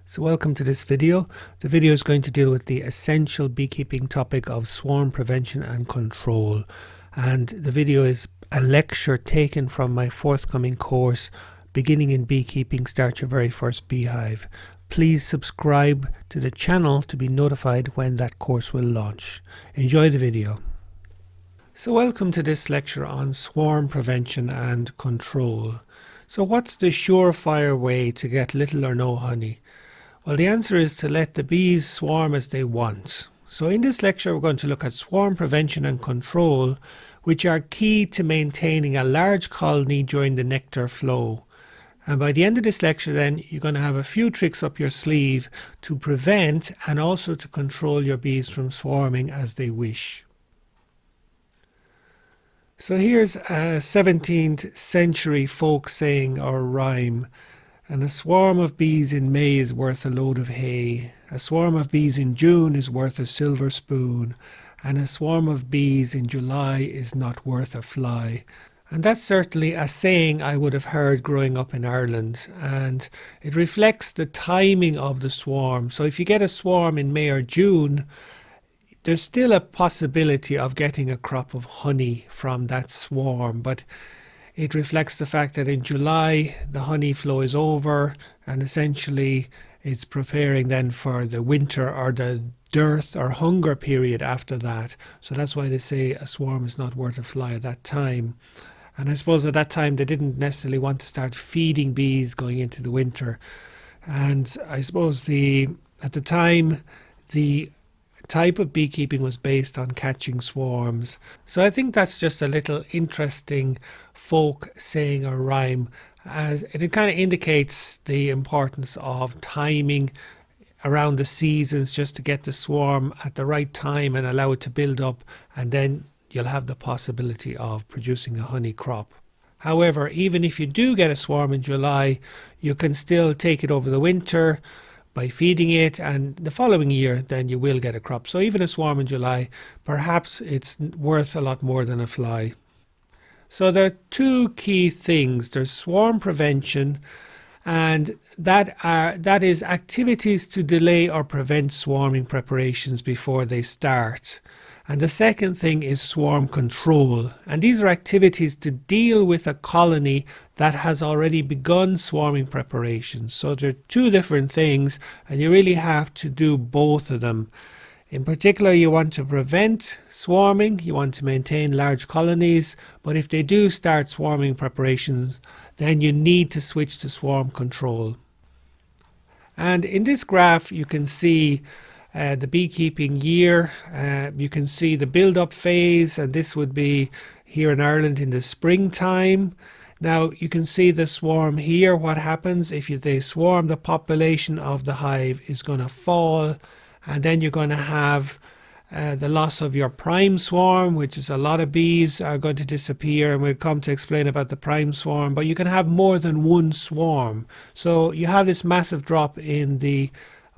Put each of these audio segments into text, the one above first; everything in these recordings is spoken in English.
So welcome to this video. The video is going to deal with the essential beekeeping topic of swarm prevention and control. And the video is a lecture taken from my forthcoming course, Beginning in Beekeeping, Start Your Very First Beehive. Please subscribe to the channel to be notified when that course will launch. Enjoy the video. So welcome to this lecture on swarm prevention and control. So what's the surefire way to get little or no honey? Well, the answer is to let the bees swarm as they want. So in this lecture, we're going to look at swarm prevention and control, which are key to maintaining a large colony during the nectar flow. And by the end of this lecture, then, you're going to have a few tricks up your sleeve to prevent and also to control your bees from swarming as they wish. So here's a 17th century folk saying or rhyme. And a swarm of bees in May is worth a load of hay. A swarm of bees in June is worth a silver spoon. And a swarm of bees in July is not worth a fly. And that's certainly a saying I would have heard growing up in Ireland. And it reflects the timing of the swarm. So if you get a swarm in May or June, there's still a possibility of getting a crop of honey from that swarm. But it reflects the fact that in July the honey flow is over and essentially it's preparing then for the winter or the dearth or hunger period after that. So that's why they say a swarm is not worth a fly at that time. And I suppose at that time they didn't necessarily want to start feeding bees going into the winter. And I suppose at the time the type of beekeeping was based on catching swarms. So I think that's just a little interesting folk saying or rhyme, as it kind of indicates the importance of timing around the seasons just to get the swarm at the right time and allow it to build up, and then you'll have the possibility of producing a honey crop. However, even if you do get a swarm in July, you can still take it over the winter by feeding it, and the following year then you will get a crop. So even a swarm in July, perhaps it's worth a lot more than a fly. So there are two key things. There's swarm prevention, and that is activities to delay or prevent swarming preparations before they start. And the second thing is swarm control. And these are activities to deal with a colony that has already begun swarming preparations. So they're two different things, and you really have to do both of them. In particular, you want to prevent swarming, you want to maintain large colonies, but if they do start swarming preparations, then you need to switch to swarm control. And in this graph, you can see the beekeeping year. You can see the build-up phase, and this would be here in Ireland in the springtime. Now you can see the swarm here. What happens if they swarm? The population of the hive is going to fall, and then you're going to have the loss of your prime swarm, which is a lot of bees are going to disappear, and we'll come to explain about the prime swarm. But you can have more than one swarm, so you have this massive drop in the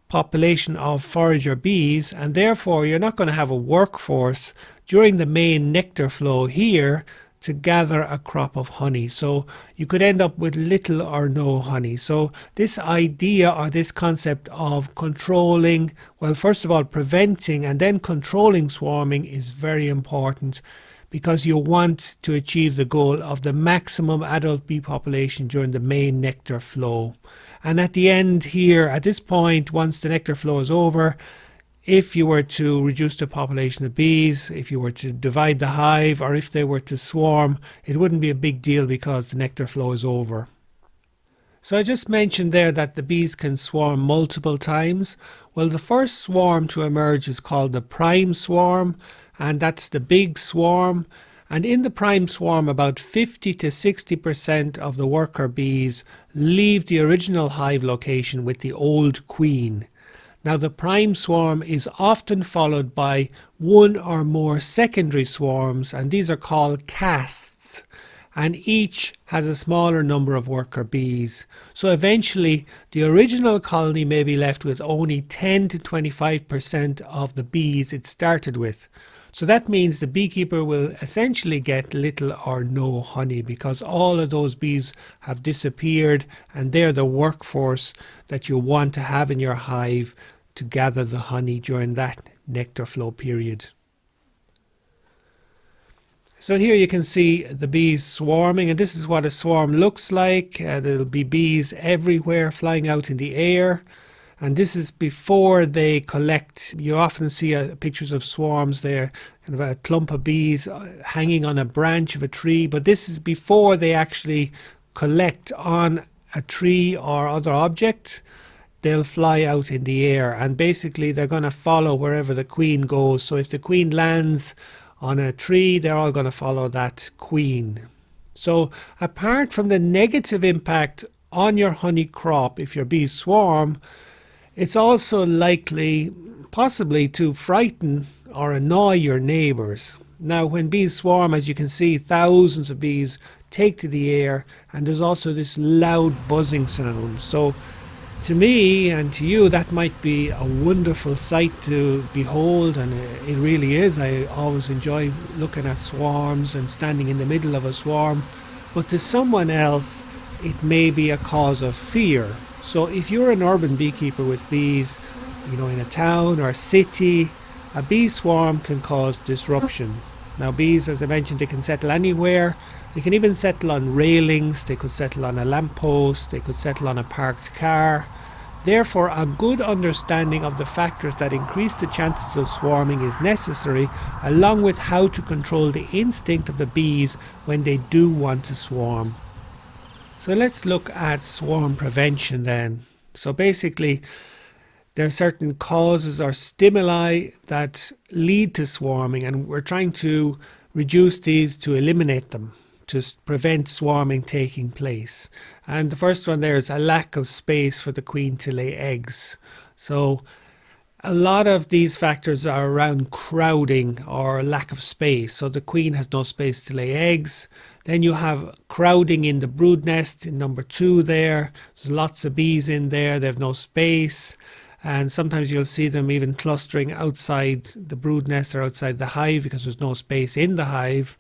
population of forager bees, and therefore you're not going to have a workforce during the main nectar flow here to gather a crop of honey. So you could end up with little or no honey. So this idea or this concept of controlling, well, first of all preventing and then controlling swarming is very important, because you want to achieve the goal of the maximum adult bee population during the main nectar flow. And at the end here, at this point, once the nectar flow is over, if you were to reduce the population of bees, if you were to divide the hive, or if they were to swarm, it wouldn't be a big deal because the nectar flow is over. So I just mentioned there that the bees can swarm multiple times. Well, the first swarm to emerge is called the prime swarm, and that's the big swarm. And in the prime swarm, about 50 to 60% of the worker bees leave the original hive location with the old queen. Now the prime swarm is often followed by one or more secondary swarms, and these are called casts, and each has a smaller number of worker bees. So eventually the original colony may be left with only 10 to 25% of the bees it started with. So that means the beekeeper will essentially get little or no honey because all of those bees have disappeared, and they're the workforce that you want to have in your hive to gather the honey during that nectar flow period. So here you can see the bees swarming, and this is what a swarm looks like. There'll be bees everywhere flying out in the air. And this is before they collect. You often see pictures of swarms there, kind of a clump of bees hanging on a branch of a tree. But this is before they actually collect on a tree or other object. They'll fly out in the air, and basically they're going to follow wherever the queen goes. So if the queen lands on a tree, they're all going to follow that queen. So apart from the negative impact on your honey crop, if your bees swarm, it's also likely, possibly, to frighten or annoy your neighbours. Now, when bees swarm, as you can see, thousands of bees take to the air, and there's also this loud buzzing sound. So to me and to you, that might be a wonderful sight to behold, and it really is. I always enjoy looking at swarms and standing in the middle of a swarm. But to someone else, it may be a cause of fear. So if you're an urban beekeeper with bees, in a town or a city, a bee swarm can cause disruption. Now bees, as I mentioned, they can settle anywhere. They can even settle on railings, they could settle on a lamppost, they could settle on a parked car. Therefore, a good understanding of the factors that increase the chances of swarming is necessary, along with how to control the instinct of the bees when they do want to swarm. So let's look at swarm prevention then. So basically, there are certain causes or stimuli that lead to swarming, and we're trying to reduce these to eliminate them, to prevent swarming taking place. And the first one there is a lack of space for the queen to lay eggs. So a lot of these factors are around crowding or lack of space. So the queen has no space to lay eggs. Then you have crowding in the brood nest in number 2 there. There's lots of bees in there, they have no space. And sometimes you'll see them even clustering outside the brood nest or outside the hive because there's no space in the hive.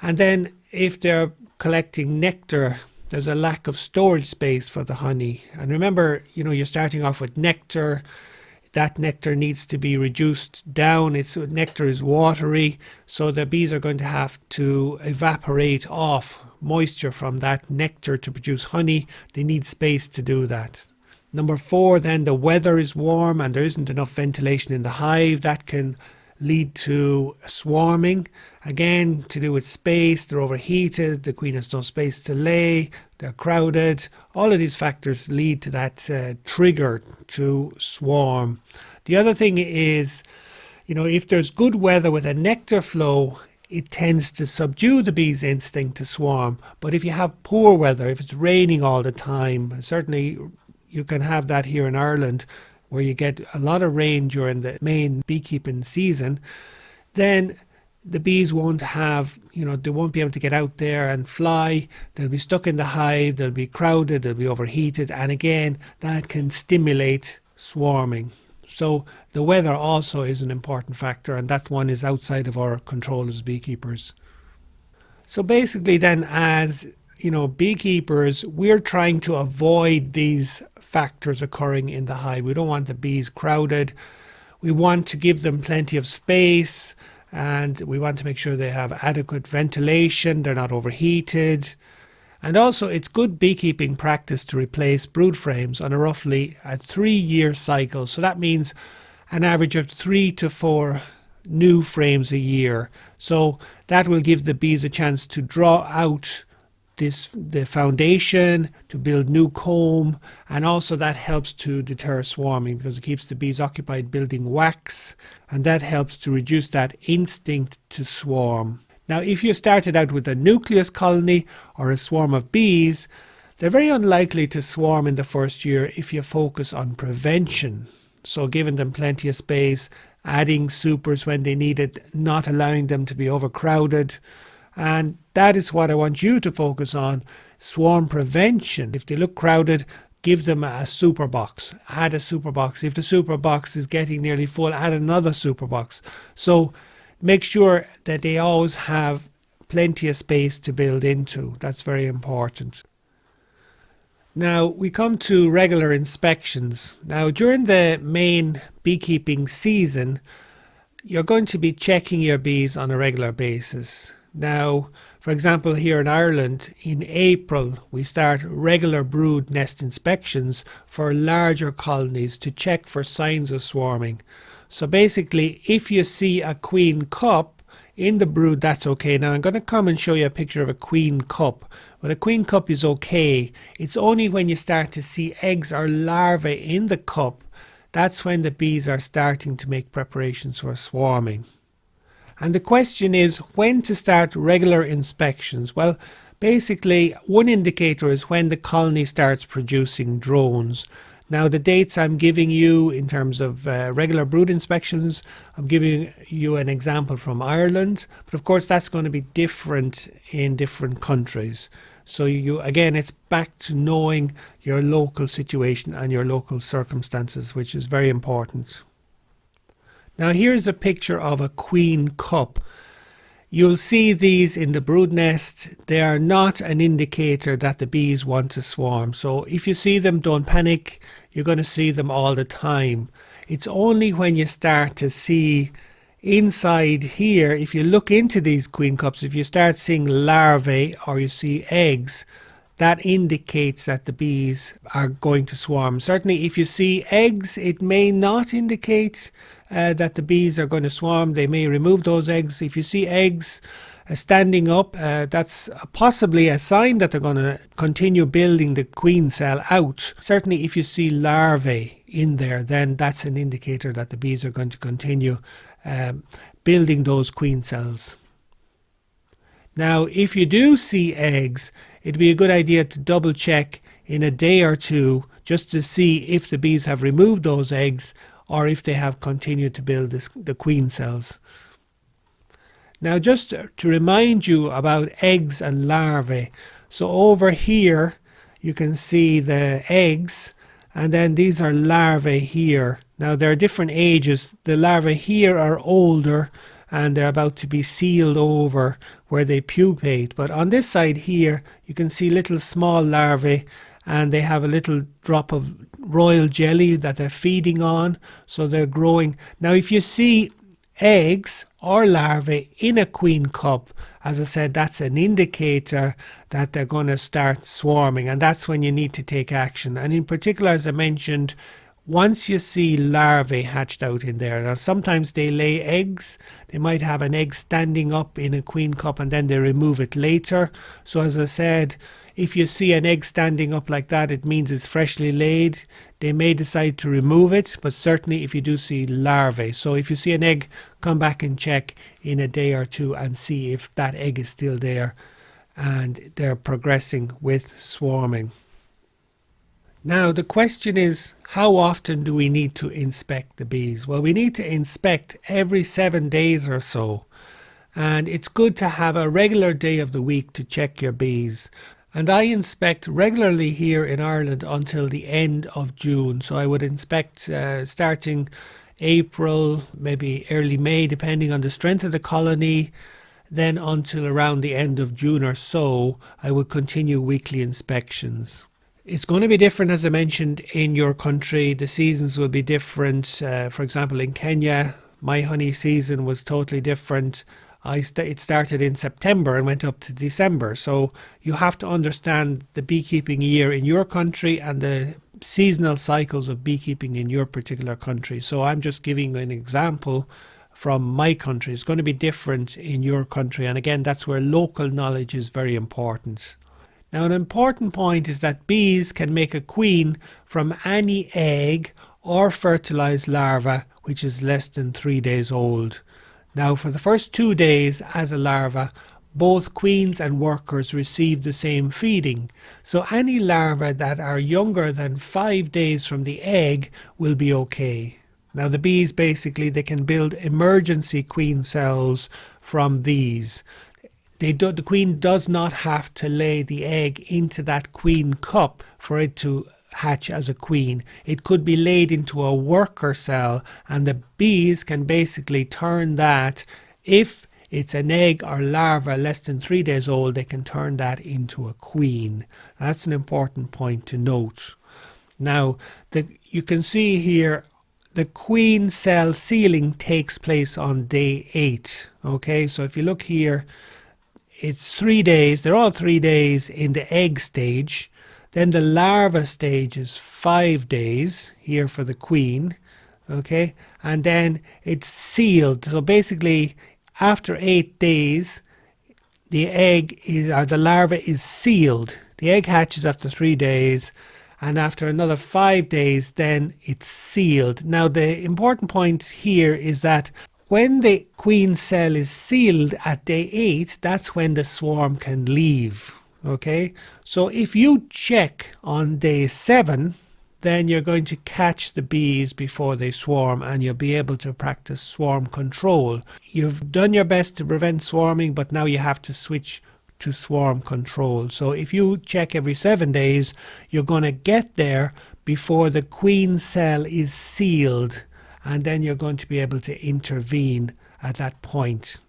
And then if they're collecting nectar, there's a lack of storage space for the honey. And remember, you're starting off with nectar. That nectar needs to be reduced down. Nectar is watery, so the bees are going to have to evaporate off moisture from that nectar to produce honey. They need space to do that. Number 4, then the weather is warm and there isn't enough ventilation in the hive. That can lead to swarming. Again, to do with space, they're overheated, the queen has no space to lay, they're crowded. All of these factors lead to that trigger to swarm. The other thing is, if there's good weather with a nectar flow, it tends to subdue the bee's instinct to swarm. But if you have poor weather, if it's raining all the time, certainly you can have that here in Ireland, where you get a lot of rain during the main beekeeping season, then the bees won't have, they won't be able to get out there and fly. They'll be stuck in the hive, they'll be crowded, they'll be overheated, and again, that can stimulate swarming. So the weather also is an important factor, and that one is outside of our control as beekeepers. So basically then, as beekeepers, we're trying to avoid these factors occurring in the hive. We don't want the bees crowded. We want to give them plenty of space, and we want to make sure they have adequate ventilation, they're not overheated. And also, it's good beekeeping practice to replace brood frames on a roughly 3-year cycle. So that means an average of 3 to 4 new frames a year. So that will give the bees a chance to draw out the foundation, to build new comb, and also that helps to deter swarming because it keeps the bees occupied building wax, and that helps to reduce that instinct to swarm. Now, if you started out with a nucleus colony or a swarm of bees, they're very unlikely to swarm in the first year if you focus on prevention. So giving them plenty of space, adding supers when they need it, not allowing them to be overcrowded. And that is what I want you to focus on, swarm prevention. If they look crowded, give them a super box. Add a super box. If the super box is getting nearly full, add another super box. So make sure that they always have plenty of space to build into. That's very important. Now we come to regular inspections. Now during the main beekeeping season, you're going to be checking your bees on a regular basis. Now, for example, here in Ireland, in April, we start regular brood nest inspections for larger colonies to check for signs of swarming. So basically, if you see a queen cup in the brood, that's okay. Now I'm going to come and show you a picture of a queen cup. But a queen cup is okay. It's only when you start to see eggs or larvae in the cup, that's when the bees are starting to make preparations for swarming. And the question is when to start regular inspections. Well, basically one indicator is when the colony starts producing drones. Now the dates I'm giving you in terms of regular brood inspections, I'm giving you an example from Ireland, but of course that's going to be different in different countries. So again, it's back to knowing your local situation and your local circumstances, which is very important. Now here's a picture of a queen cup. You'll see these in the brood nest. They are not an indicator that the bees want to swarm. So if you see them, don't panic. You're going to see them all the time. It's only when you start to see inside here, if you look into these queen cups, if you start seeing larvae or you see eggs, that indicates that the bees are going to swarm. Certainly if you see eggs, it may not indicate that the bees are going to swarm. They may remove those eggs. If you see eggs standing up, that's possibly a sign that they're going to continue building the queen cell out. Certainly if you see larvae in there, then that's an indicator that the bees are going to continue building those queen cells. Now if you do see eggs, it'd be a good idea to double check in a day or two just to see if the bees have removed those eggs or if they have continued to build the queen cells. Now just to remind you about eggs and larvae. So over here you can see the eggs, and then these are larvae here. Now there are different ages. The larvae here are older and they're about to be sealed over where they pupate. But on this side here you can see little small larvae, and they have a little drop of royal jelly that they're feeding on, so they're growing. Now if you see eggs or larvae in a queen cup, as I said, that's an indicator that they're going to start swarming, and that's when you need to take action. And in particular, as I mentioned, once you see larvae hatched out in there, now sometimes they lay eggs. They might have an egg standing up in a queen cup and then they remove it later. So as I said, if you see an egg standing up like that, it means it's freshly laid. They may decide to remove it, but certainly if you do see larvae. So if you see an egg, come back and check in a day or two and see if that egg is still there and they're progressing with swarming. Now the question is, how often do we need to inspect the bees? Well, we need to inspect every 7 days or so. And it's good to have a regular day of the week to check your bees. And I inspect regularly here in Ireland until the end of June. So I would inspect starting April, maybe early May, depending on the strength of the colony. Then until around the end of June or so, I would continue weekly inspections. It's going to be different, as I mentioned, in your country. The seasons will be different. For example, in Kenya, my honey season was totally different. It started in September and went up to December. So you have to understand the beekeeping year in your country and the seasonal cycles of beekeeping in your particular country. So I'm just giving an example from my country. It's going to be different in your country. And again, that's where local knowledge is very important. Now, an important point is that bees can make a queen from any egg or fertilized larva which is less than 3 days old. Now, for the first 2 days as a larva, both queens and workers receive the same feeding. So any larvae that are younger than 5 days from the egg will be okay. Now the bees basically, they can build emergency queen cells from these. The queen does not have to lay the egg into that queen cup for it to hatch as a queen. It could be laid into a worker cell, and the bees can basically turn that If it's an egg or larva less than 3 days old, they can turn that into a queen. That's an important point to note. Now, you can see here the queen cell sealing takes place on day 8. Okay, so if you look here, it's 3 days. They're all 3 days in the egg stage. Then the larva stage is 5 days here for the queen. Okay, and then it's sealed. So basically, after 8 days, the egg is, or the larva is sealed. The egg hatches after 3 days, and after another 5 days, then it's sealed. Now, the important point here is that when the queen cell is sealed at day 8, that's when the swarm can leave. Okay, so if you check on day 7, then you're going to catch the bees before they swarm, and you'll be able to practice swarm control. You've done your best to prevent swarming, but now you have to switch to swarm control. So if you check every 7 days, you're going to get there before the queen cell is sealed, and then you're going to be able to intervene at that point.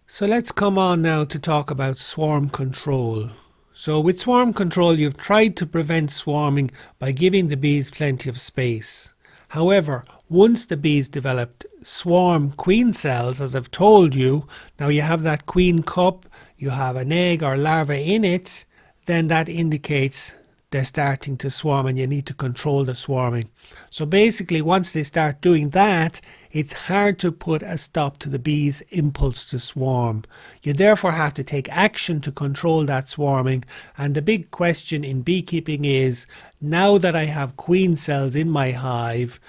So let's come on now to talk about swarm control. So with swarm control, you've tried to prevent swarming by giving the bees plenty of space. However, once the bees developed swarm queen cells, as I've told you, now you have that queen cup, you have an egg or larva in it, then that indicates they're starting to swarm and you need to control the swarming. So basically, once they start doing that, it's hard to put a stop to the bees' impulse to swarm. You therefore have to take action to control that swarming. And the big question in beekeeping is, now that I have queen cells in my hive,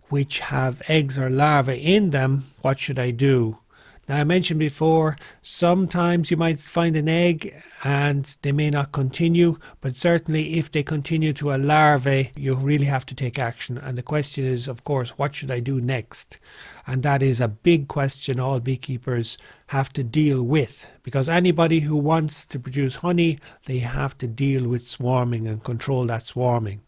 which have eggs or larvae in them, what should I do? Now, I mentioned before, sometimes you might find an egg and they may not continue, but certainly if they continue to a larvae, you really have to take action. And the question is, of course, what should I do next? And that is a big question all beekeepers have to deal with, because anybody who wants to produce honey, they have to deal with swarming and control that swarming.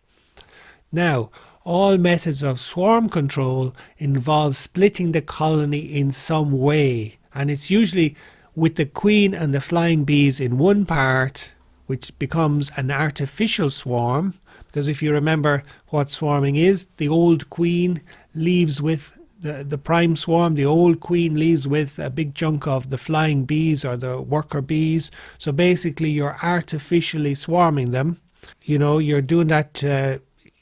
Now, all methods of swarm control involve splitting the colony in some way, and it's usually with the queen and the flying bees in one part, which becomes an artificial swarm, because if you remember what swarming is, the old queen leaves with the prime swarm, the old queen leaves with a big chunk of the flying bees or the worker bees. So basically you're artificially swarming them. You know, you're doing that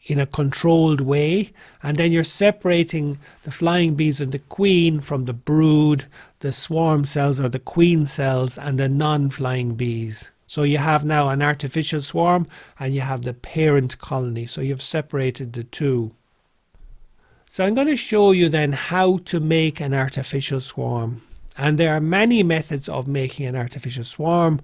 in a controlled way, and then you're separating the flying bees and the queen from the brood, the swarm cells or the queen cells, and the non-flying bees. So you have now an artificial swarm and you have the parent colony, so you've separated the two. So I'm going to show you then how to make an artificial swarm, and there are many methods of making an artificial swarm.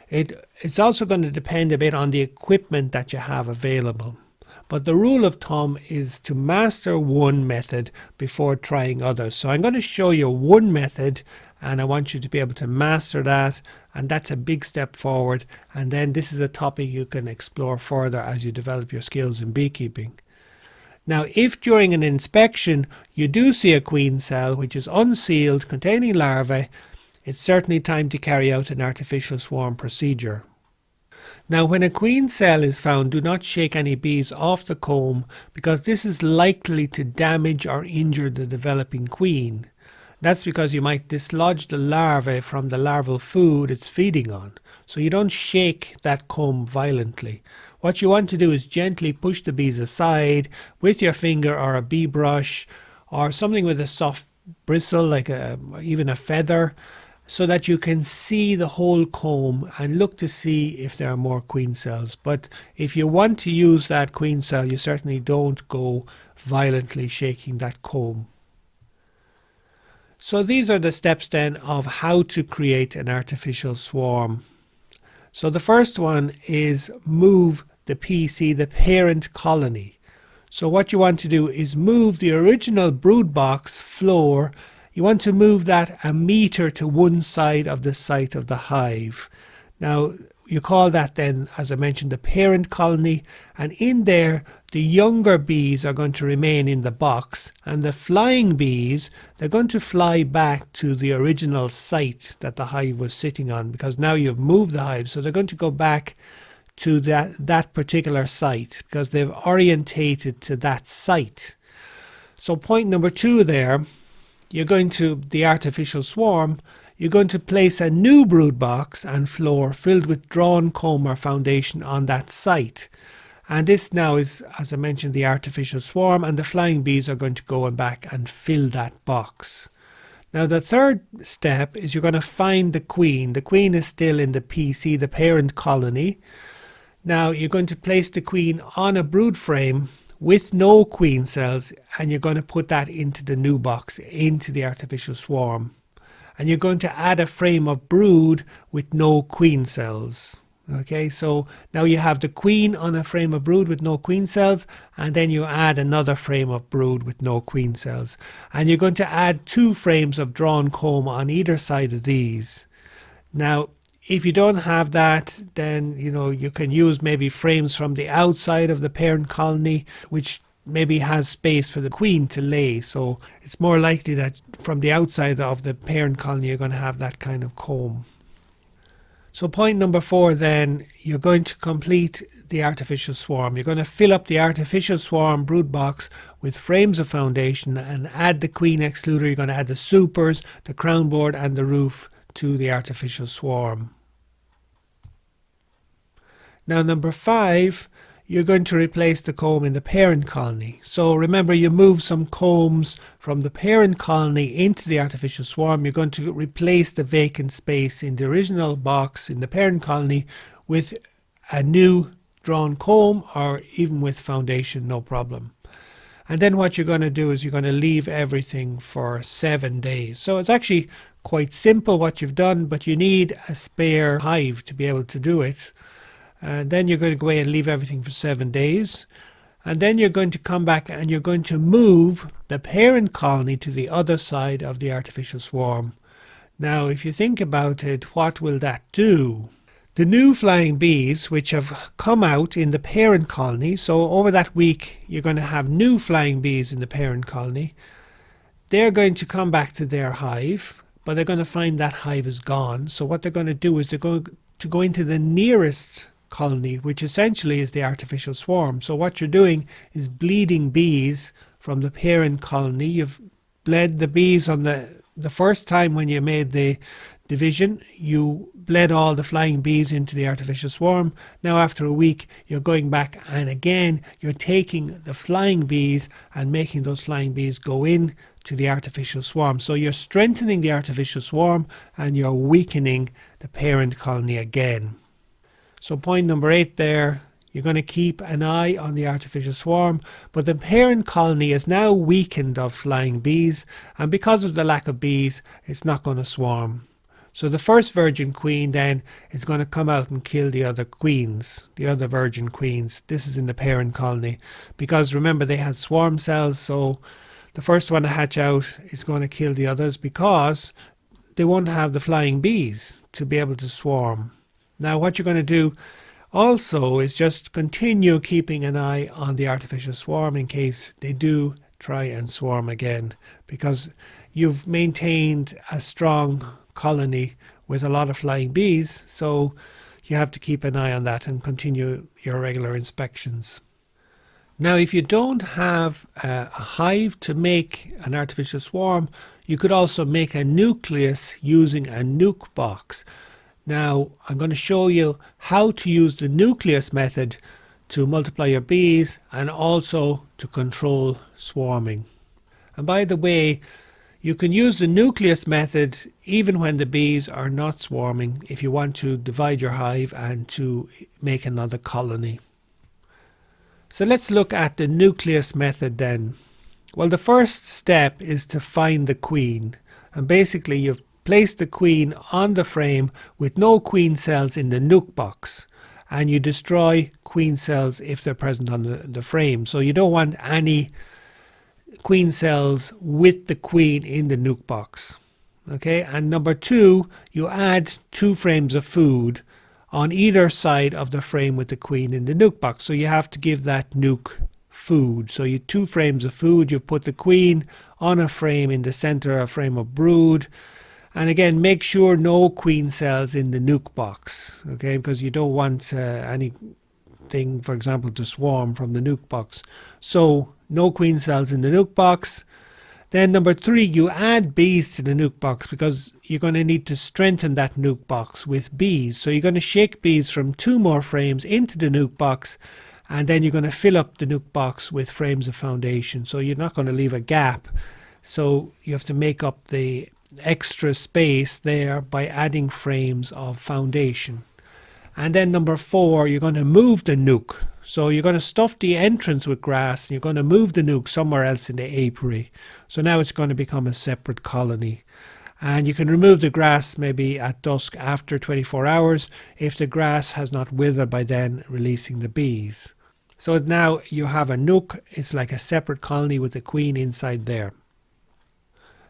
It's also going to depend a bit on the equipment that you have available. But the rule of thumb is to master one method before trying others. So I'm going to show you one method, and I want you to be able to master that, and that's a big step forward. And then this is a topic you can explore further as you develop your skills in beekeeping. Now, if during an inspection you do see a queen cell which is unsealed containing larvae, it's certainly time to carry out an artificial swarm procedure. Now, when a queen cell is found, do not shake any bees off the comb, because this is likely to damage or injure the developing queen. That's because you might dislodge the larvae from the larval food it's feeding on. So you don't shake that comb violently. What you want to do is gently push the bees aside with your finger or a bee brush or something with a soft bristle, like even a feather, so that you can see the whole comb and look to see if there are more queen cells. But if you want to use that queen cell, you certainly don't go violently shaking that comb. So these are the steps then of how to create an artificial swarm. So the first one is move the PC, the parent colony. So what you want to do is move the original brood box floor. You want to move that 1 meter to one side of the site of the hive. Now, you call that then, as I mentioned, the parent colony, and in there the younger bees are going to remain in the box, and the flying bees, they're going to fly back to the original site that the hive was sitting on, because now you've moved the hive, so they're going to go back to that particular site because they've orientated to that site. So point number 2 there, you're going to, the artificial swarm, you're going to place a new brood box and floor filled with drawn comb or foundation on that site. And this now is, as I mentioned, the artificial swarm, and the flying bees are going to go back and fill that box. Now the third step is you're going to find the queen. The queen is still in the PC, the parent colony. Now you're going to place the queen on a brood frame with no queen cells, and you're going to put that into the new box, into the artificial swarm. And you're going to add a frame of brood with no queen cells. Okay, so now you have the queen on a frame of brood with no queen cells, and then you add another frame of brood with no queen cells. And you're going to add 2 frames of drawn comb on either side of these. Now, if you don't have that, then you can use maybe frames from the outside of the parent colony, which maybe has space for the queen to lay. So it's more likely that from the outside of the parent colony you're going to have that kind of comb. So point number 4 then, you're going to complete the artificial swarm. You're going to fill up the artificial swarm brood box with frames of foundation and add the queen excluder. You're going to add the supers, the crown board and the roof to the artificial swarm. Now number 5, you're going to replace the comb in the parent colony. So remember, you move some combs from the parent colony into the artificial swarm. You're going to replace the vacant space in the original box in the parent colony with a new drawn comb, or even with foundation, no problem. And then what you're going to do is you're going to leave everything for 7 days. So it's actually quite simple what you've done, but you need a spare hive to be able to do it. And then you're going to go away and leave everything for 7 days. And then you're going to come back and you're going to move the parent colony to the other side of the artificial swarm. Now, if you think about it, what will that do? The new flying bees, which have come out in the parent colony, so over that week you're going to have new flying bees in the parent colony. They're going to come back to their hive, but they're going to find that hive is gone. So what they're going to do is they're going to go into the nearest colony, which essentially is the artificial swarm. So what you're doing is bleeding bees from the parent colony. You've bled the bees on the first time when you made the division. You bled all the flying bees into the artificial swarm. Now after a week you're going back and again you're taking the flying bees and making those flying bees go in to the artificial swarm. So you're strengthening the artificial swarm and you're weakening the parent colony again. So point number 8 there, you're going to keep an eye on the artificial swarm, but the parent colony is now weakened of flying bees, and because of the lack of bees, it's not going to swarm. So the first virgin queen then is going to come out and kill the other queens, the other virgin queens. This is in the parent colony, because remember they had swarm cells, so the first one to hatch out is going to kill the others because they won't have the flying bees to be able to swarm. Now what you're going to do also is just continue keeping an eye on the artificial swarm in case they do try and swarm again, because you've maintained a strong colony with a lot of flying bees, so you have to keep an eye on that and continue your regular inspections. Now if you don't have a hive to make an artificial swarm, you could also make a nucleus using a nuke box. Now I'm going to show you how to use the nucleus method to multiply your bees and also to control swarming. And by the way, you can use the nucleus method even when the bees are not swarming if you want to divide your hive and to make another colony. So let's look at the nucleus method then. Well, the first step is to find the queen, and basically you've place the queen on the frame with no queen cells in the nuke box, and you destroy queen cells if they're present on the frame. So you don't want any queen cells with the queen in the nuke box. Okay, and number 2, you add 2 frames of food on either side of the frame with the queen in the nuc box. So you have to give that nuc food. So you 2 frames of food, you put the queen on a frame in the center, a frame of brood. And again, make sure no queen cells in the nuc box, okay, because you don't want anything, for example, to swarm from the nuc box. So no queen cells in the nuc box. Then number 3, you add bees to the nuc box because you're going to need to strengthen that nuc box with bees. So you're going to shake bees from 2 more frames into the nuc box, and then you're going to fill up the nuc box with frames of foundation. So you're not going to leave a gap. So you have to make up the extra space there by adding frames of foundation. And then number 4, you're going to move the nuc. So you're going to stuff the entrance with grass, and you're going to move the nuc somewhere else in the apiary. So now it's going to become a separate colony. And you can remove the grass maybe at dusk after 24 hours if the grass has not withered by then, releasing the bees. So now you have a nuc. It's like a separate colony with the queen inside there.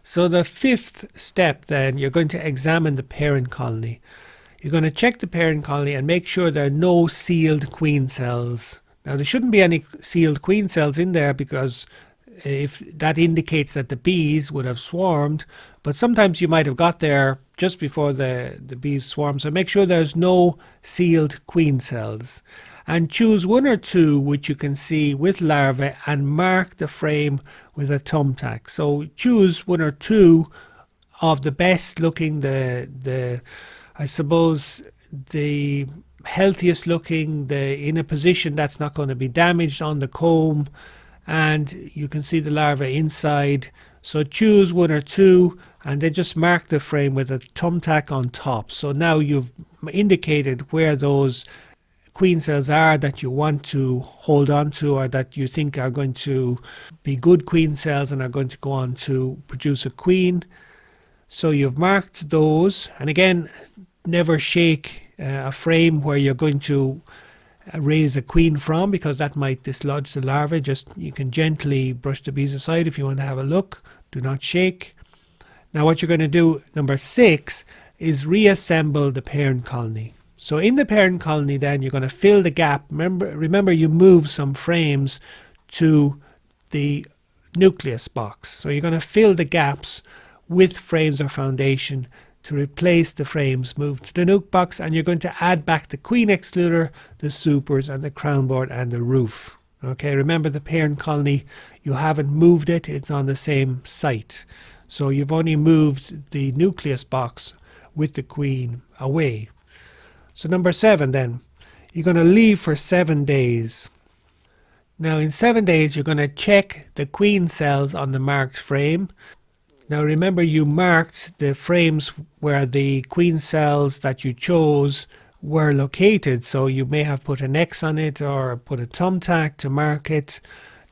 So the 5th step then, you're going to examine the parent colony. You're going to check the parent colony and make sure there are no sealed queen cells. Now there shouldn't be any sealed queen cells in there because if that indicates that the bees would have swarmed, but sometimes you might have got there just before the bees swarm. So make sure there's no sealed queen cells. And choose 1 or 2 which you can see with larvae and mark the frame with a thumbtack. So choose 1 or 2 of the best looking, I suppose the healthiest looking, in a position that's not going to be damaged on the comb, and you can see the larvae inside. So choose 1 or 2 and then just mark the frame with a thumbtack on top. So now you've indicated where those queen cells are that you want to hold on to, or that you think are going to be good queen cells and are going to go on to produce a queen. So you've marked those, and again, never shake a frame where you're going to raise a queen from, because that might dislodge the larvae. Just you can gently brush the bees aside if you want to have a look. Do not shake. Now what you're going to do, number 6, is reassemble the parent colony. So in the parent colony then you're going to fill the gap. Remember you move some frames to the nucleus box. So you're going to fill the gaps with frames of foundation to replace the frames moved to the nuc box, and you're going to add back the queen excluder, the supers and the crown board and the roof. Okay, remember the parent colony, you haven't moved it, it's on the same site. So you've only moved the nucleus box with the queen away. So number 7 then, you're going to leave for 7 days. Now in 7 days you're going to check the queen cells on the marked frame. Now remember you marked the frames where the queen cells that you chose were located, so you may have put an X on it or put a thumbtack to mark it.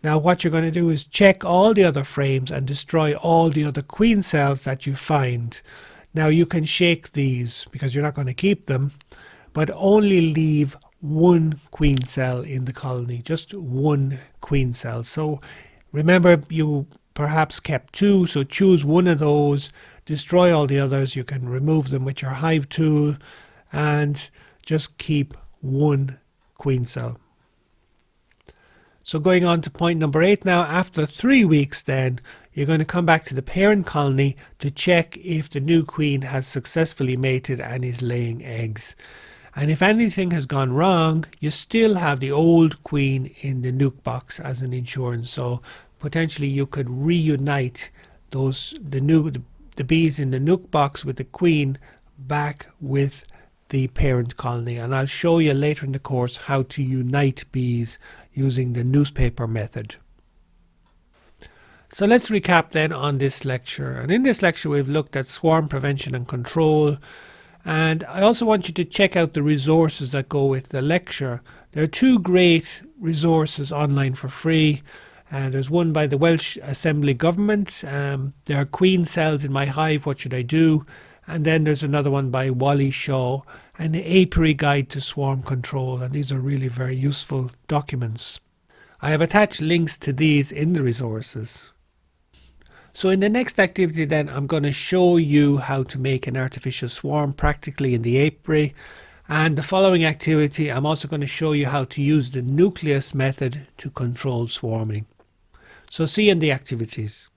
Now what you're going to do is check all the other frames and destroy all the other queen cells that you find. Now you can shake these because you're not going to keep them, but only leave 1 queen cell in the colony, just 1 queen cell. So remember you perhaps kept 2, so choose 1 of those, destroy all the others. You can remove them with your hive tool and just keep 1 queen cell. So going on to point number 8 now, after 3 weeks then, you're going to come back to the parent colony to check if the new queen has successfully mated and is laying eggs. And if anything has gone wrong, you still have the old queen in the nuc box as an insurance. So potentially you could reunite the bees in the nuc box with the queen back with the parent colony. And I'll show you later in the course how to unite bees using the newspaper method. So let's recap then on this lecture. And in this lecture we've looked at swarm prevention and control. And I also want you to check out the resources that go with the lecture. There are 2 great resources online for free. There's one by the Welsh Assembly Government. There are queen cells in my hive, what should I do? And then there's another one by Wally Shaw, and the Apiary Guide to Swarm Control. And these are really very useful documents. I have attached links to these in the resources. So in the next activity then, I'm going to show you how to make an artificial swarm practically in the apiary. And the following activity, I'm also going to show you how to use the nucleus method to control swarming. So see you in the activities.